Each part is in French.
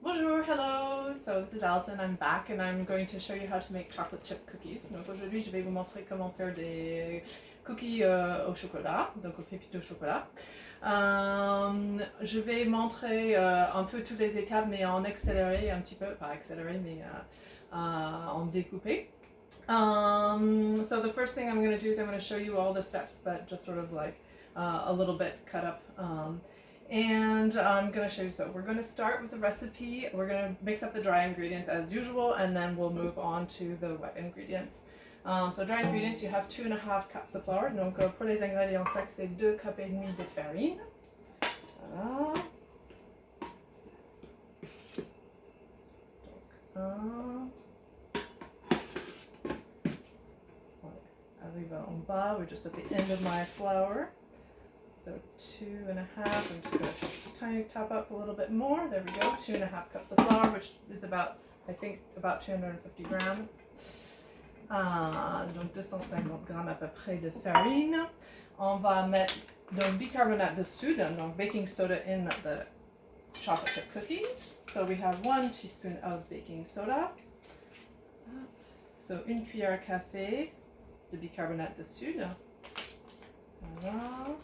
Bonjour, hello! So this is Allison, I'm back and I'm going to show you how to make chocolate chip cookies. Donc aujourd'hui je vais vous montrer comment faire des cookies au chocolat, donc aux pépites au chocolat. Je vais montrer un peu toutes les étapes mais en accéléré un petit peu, pas accéléré mais en découpé. So the first thing I'm going to do is I'm going to show you all the steps, but just sort of like a little bit cut up. And I'm going to show you, so we're going to start with the recipe. We're going to mix up the dry ingredients as usual, and then we'll move on to the wet ingredients. So dry ingredients, you have 2.5 cups of flour. Donc pour les ingrédients secs, c'est 2,5 cups de farine. Voilà. Donc arrive en bas, we're just at the end of my flour. So 2.5, I'm just going to tiny top up a little bit more. There we go, 2.5 cups of flour, which is about, I think, about 250 grams. Donc 250 grammes à peu près de farine. On va mettre donc bicarbonate de soude, donc baking soda in the chocolate chip cookies. So we have 1 teaspoon of baking soda. So 1 cuillère à café de bicarbonate de soude. Voilà.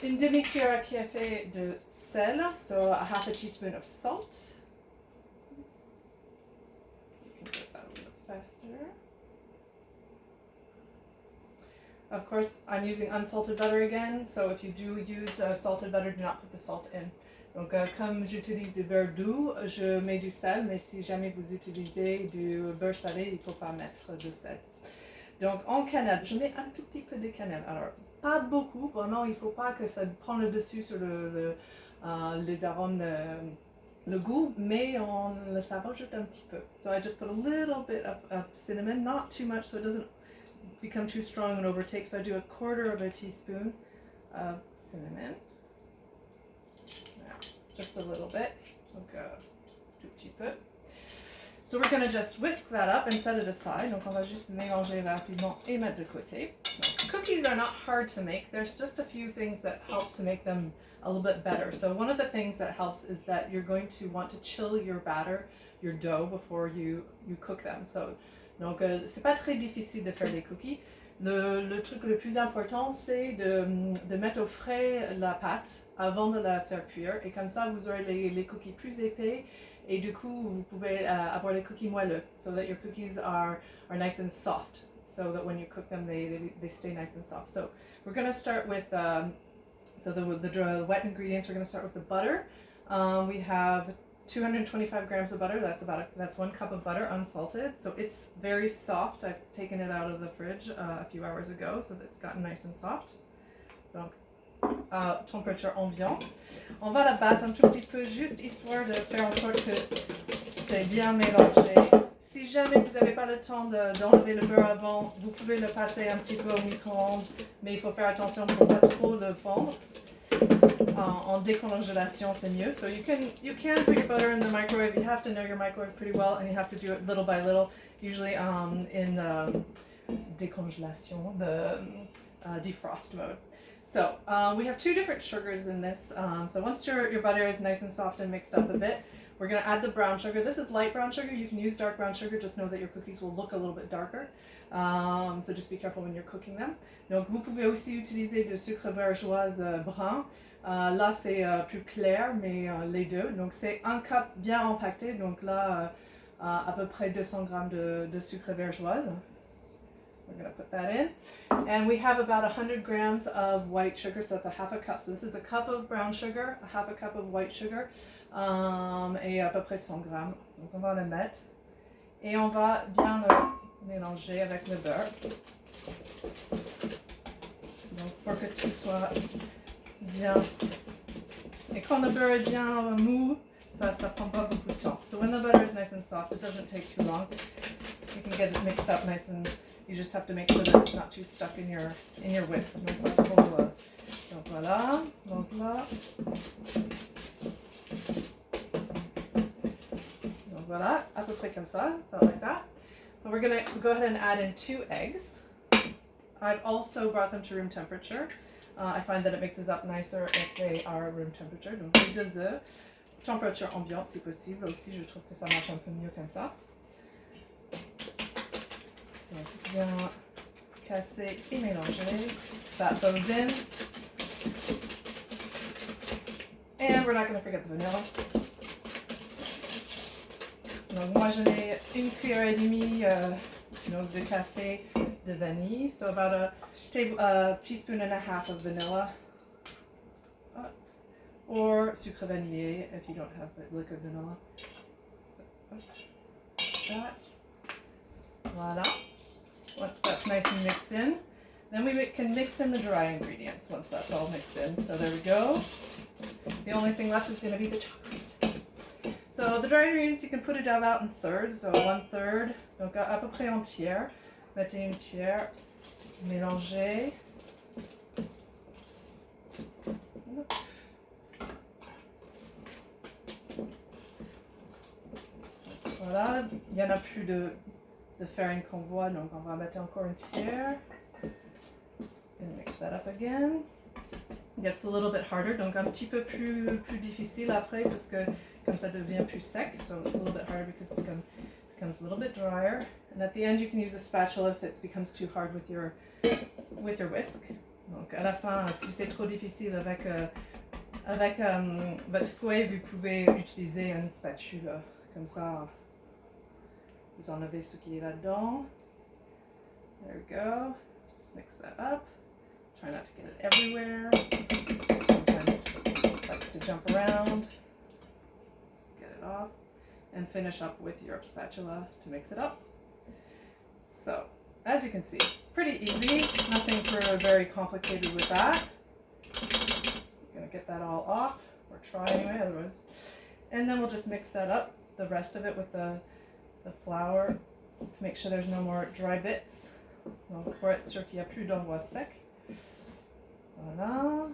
1 demi-cuillère à café de sel, so a half a teaspoon of salt. You can do that a little faster. Of course, I'm using unsalted butter again, so if you do use salted butter, do not put the salt in. Donc, comme j'utilise du beurre doux, je mets du sel, mais si jamais vous utilisez du beurre salé, il ne faut pas mettre de sel. Donc, en cannelle, je mets un tout petit peu de cannelle. Alors, pas beaucoup, vraiment, il ne faut pas que ça prenne le dessus sur les arômes, le goût, mais ça rajoute un petit peu. So I just put a little bit of cinnamon, not too much so it doesn't become too strong and overtake. So I do 1/4 of a teaspoon of cinnamon. Just a little bit, donc tout petit peu. So we're going to just whisk that up and set it aside. Donc on va juste mélanger rapidement et mettre de côté. Donc, cookies are not hard to make. There's just a few things that help to make them a little bit better. So one of the things that helps is that you're going to want to chill your batter, your dough, before you cook them. So, donc c'est pas très difficile de faire des cookies. Le truc le plus important, c'est de mettre au frais la pâte avant de la faire cuire. Et comme ça, vous aurez les cookies plus épais. Et du coup, vous pouvez avoir les cookies moelleux, so that your cookies are nice and soft, so that when you cook them, they stay nice and soft. So we're going to start with, so the wet ingredients, we're going to start with the butter. We have 225 grams of butter, that's 1 cup of butter, unsalted. So it's very soft. I've taken it out of the fridge a few hours ago, so that it's gotten nice and soft. Donc, température ambiante. On va la battre un tout petit peu, juste histoire de faire en sorte que c'est bien mélangé. Si jamais vous n'avez pas le temps d'enlever le beurre avant, vous pouvez le passer un petit peu au micro-ondes, mais il faut faire attention pour ne pas trop le fondre. En décongélation, c'est mieux. So you can put your butter in the microwave. You have to know your microwave pretty well, and you have to do it little by little. Usually in décongélation, the defrost mode. So we have 2 different sugars in this. So once your butter is nice and soft and mixed up a bit, we're going to add the brown sugar. This is light brown sugar. You can use dark brown sugar. Just know that your cookies will look a little bit darker. So just be careful when you're cooking them. Donc vous pouvez aussi utiliser du sucre vergeoise brun. Là c'est plus clair, mais les deux. Donc c'est 1 cup bien empaqueté. Donc là à peu près 200 grammes de sucre vergeoise. We're going to put that in. And we have about 100 grams of white sugar, so that's a half a cup. So this is a cup of brown sugar, a half a cup of white sugar, et à peu près 100 grammes. Donc on va le mettre. Et on va bien le mélanger avec le beurre. Donc pour que tout soit bien. Et quand le beurre est bien mou, ça prend pas beaucoup de temps. So when the butter is nice and soft, it doesn't take too long. You can get it mixed up nice and you just have to make sure that it's not too stuck in your whisk. Donc voilà. Donc là. Donc voilà, à peu près comme ça, about like that. And we're going to go ahead and add in 2 eggs. I've also brought them to room temperature. I find that it mixes up nicer if they are room temperature. Donc 2 œufs. température ambiante si possible. Aussi, je trouve que ça marche un peu mieux comme ça. Donc, bien casser et mélanger. That goes in. And we're not going to forget the vanilla. Donc, moi, je mets une cuillère et demie de café de vanille. So, about a teaspoon and a half of vanilla. Or sucre vanillé if you don't have liquid vanilla. So, that. Voila. Once that's nice and mixed in, then we can mix in the dry ingredients once that's all mixed in. So there we go. The only thing left is going to be the chocolate. So the dry ingredients, you can put it out in thirds. So 1/3, donc à peu près entière. Mettez une tiers, mélangez. Voilà, il n'y en a plus de farine qu'on voit, donc on va mettre encore une tiers. And mix that up again. It gets a little bit harder, donc un petit peu plus difficile après parce que comme ça devient plus sec. So it's a little bit harder because it becomes a little bit drier. And at the end you can use a spatula if it becomes too hard with your whisk. Donc à la fin, si c'est trop difficile avec votre fouet, vous pouvez utiliser une spatule comme ça. Vous enlevez ce qui est là-dedans. There we go. Just mix that up. Try not to get it everywhere. Sometimes it likes to jump around. Just get it off. And finish up with your spatula to mix it up. So, as you can see, pretty easy. Nothing very complicated with that. I'm going to get that all off. Or try anyway, otherwise. And then we'll just mix that up, the rest of it with the flour, to make sure there's no more dry bits. Donc pour être sûr qu'il n'y a plus d'envoi sec. Voilà.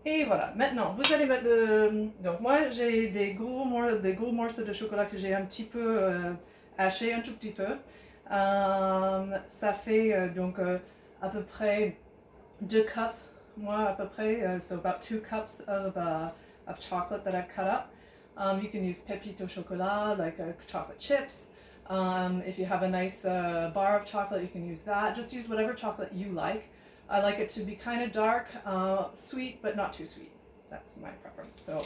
Et voilà. Maintenant, vous allez mettre le... Donc moi, j'ai des gros morceaux de chocolat que j'ai un petit peu hachés, un tout petit peu. Ça fait donc à peu près 2 cups. Moi, à peu près, so about 2 cups of chocolate that I've cut up. You can use pépites au chocolat, like chocolate chips. If you have a nice bar of chocolate, you can use that. Just use whatever chocolate you like. I like it to be kind of dark, sweet, but not too sweet. That's my preference. So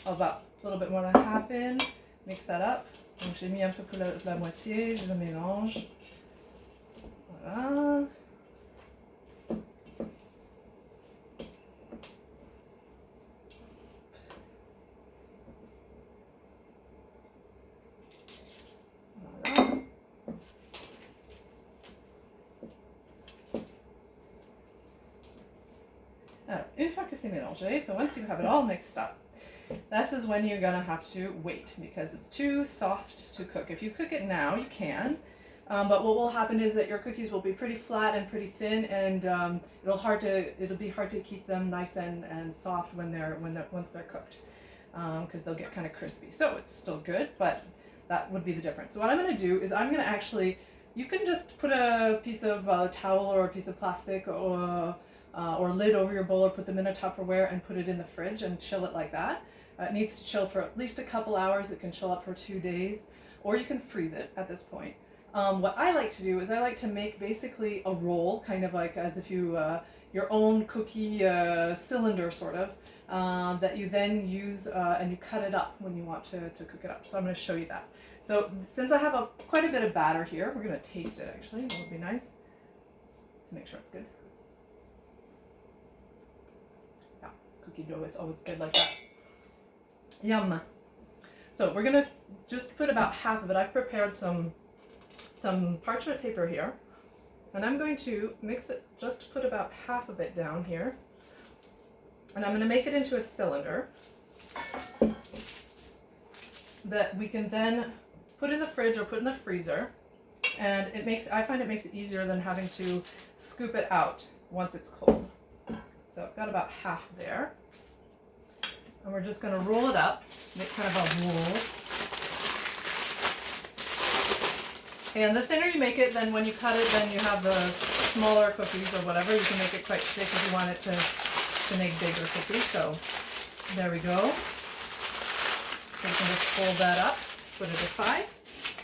I'll about a little bit more than half in. Mix that up. Donc j'ai mis un peu pour la moitié, je le mélange. Voilà. Une fois que c'est mélangé, so once you have it all mixed up, this is when you're gonna have to wait because it's too soft to cook. If you cook it now, you can, but what will happen is that your cookies will be pretty flat and pretty thin, and it'll be hard to keep them nice and soft once they're cooked, because they'll get kind of crispy. So it's still good, but that would be the difference. So what I'm gonna do is I'm gonna actually, you can just put a piece of towel or a piece of plastic or lid over your bowl, or put them in a Tupperware and put it in the fridge and chill it like that. It needs to chill for at least a couple hours. It can chill up for 2 days, or you can freeze it at this point. What I like to do is I like to make basically a roll, kind of like as if you your own cookie cylinder sort of, that you then use and you cut it up when you want to cook it up. So I'm going to show you that. So since I have quite a bit of batter here, we're going to taste it actually. That would be nice to make sure it's good. Cookie dough is always good like that. Yum. So we're gonna just put about half of it. I've prepared some parchment paper here, and I'm going to mix it, just put about half of it down here, and I'm going to make it into a cylinder that we can then put in the fridge or put in the freezer, and I find it makes it easier than having to scoop it out once it's cold. So I've got about half there. And we're just going to roll it up, make kind of a roll. And the thinner you make it, then when you cut it, then you have the smaller cookies or whatever. You can make it quite thick if you want it to make bigger cookies. So There we go. So you can just fold that up, put it aside.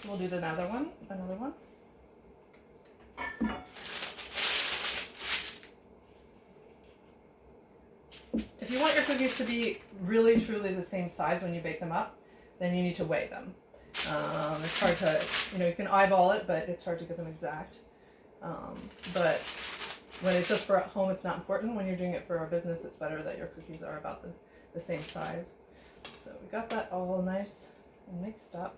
We'll do another one. If you want your cookies to be really truly the same size when you bake them up, then you need to weigh them. It's hard to, you can eyeball it, but it's hard to get them exact. But when it's just for at home, it's not important. When you're doing it for a business, it's better that your cookies are about the same size. So we got that all nice and mixed up.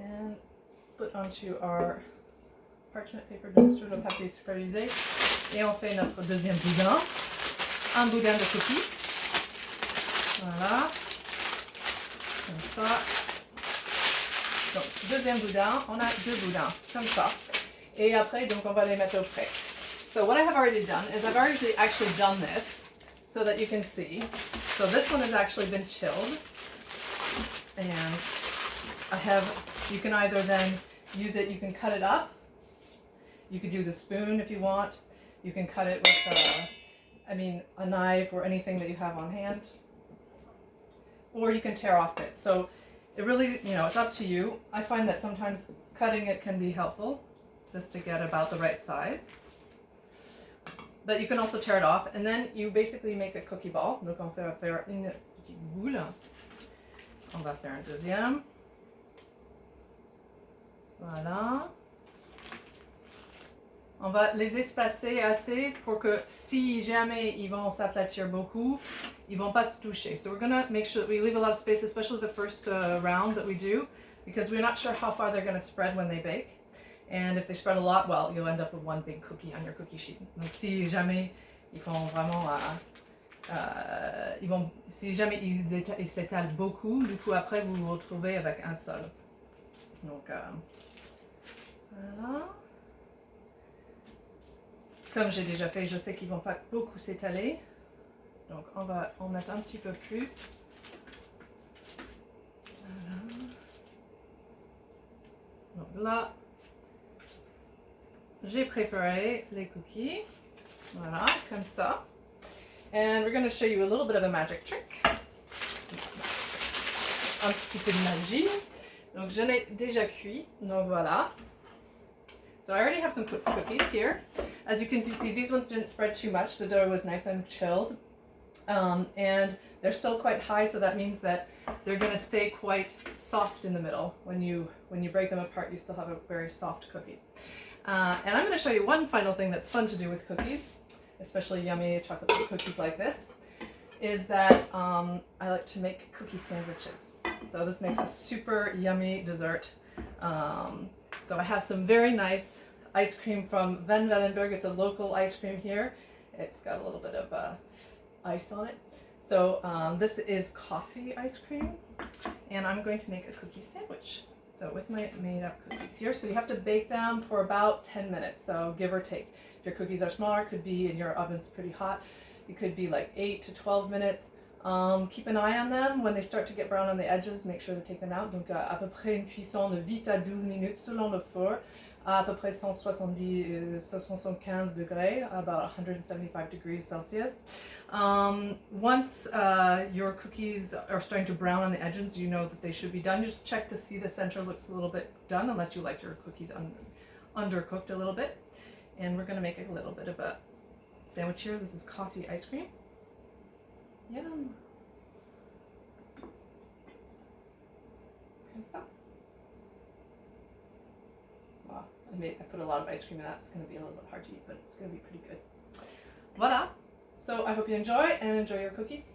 And put onto our parchment paper, donc sur le papier sulfurisé. Et on fait notre deuxième boudin. Un boudin de cookies. Voilà. Comme ça. Donc, deuxième boudin. On a deux boudins. Comme ça. Et après, donc, on va les mettre au frais. So what I have already done is I've already actually done this so that you can see. So this one has actually been chilled. And you can either then use it, you can cut it up. You could use a spoon if you want. You can cut it with a knife or anything that you have on hand. Or you can tear off bits. So it really, it's up to you. I find that sometimes cutting it can be helpful just to get about the right size. But you can also tear it off and then you basically make a cookie ball. Donc on va faire une petite boule. On va faire un deuxième. Voilà. On va les espacer assez pour que si jamais ils vont s'aplatir beaucoup, ils vont pas se toucher. So we're gonna make sure that we leave a lot of space, especially the first round that we do, because we're not sure how far they're gonna spread when they bake. And if they spread a lot, well, you'll end up with one big cookie on your cookie sheet. Donc si jamais ils font vraiment, si jamais ils s'étalent beaucoup, du coup après vous vous retrouvez avec un seul. Donc voilà. Comme j'ai déjà fait, je sais qu'ils ne vont pas beaucoup s'étaler. Donc on va en mettre un petit peu plus. Voilà. Donc là, j'ai préparé les cookies. Voilà, comme ça. And we're going to show you a little bit of a magic trick. Un petit peu de magie. Donc je l'ai déjà cuit. Donc voilà. So I already have some cookies here. As you can see, these ones didn't spread too much. The dough was nice and chilled. And they're still quite high, so that means that they're going to stay quite soft in the middle. When you break them apart, you still have a very soft cookie. And I'm going to show you one final thing that's fun to do with cookies, especially yummy chocolate chip cookies like this, is that I like to make cookie sandwiches. So this makes a super yummy dessert. So I have some very nice ice cream from Van Wellenberg. It's a local ice cream here. It's got a little bit of ice on it. So this is coffee ice cream, and I'm going to make a cookie sandwich. So with my made up cookies here. So you have to bake them for about 10 minutes, so give or take. If your cookies are smaller, it could be, and your oven's pretty hot, it could be like 8 to 12 minutes. Keep an eye on them. When they start to get brown on the edges, make sure to take them out. Donc à peu près une cuisson de 8 à 12 minutes selon le four, à peu près 175 degrés, about 175 degrees Celsius. Once your cookies are starting to brown on the edges, you know that they should be done. Just check to see the center looks a little bit done, unless you like your cookies undercooked a little bit. And we're going to make a little bit of a sandwich here. This is coffee ice cream. Yum. Comme ça. Wow, I put a lot of ice cream in that. It's going to be a little bit hard to eat, but it's going to be pretty good. Voilà. So I hope you enjoy and enjoy your cookies.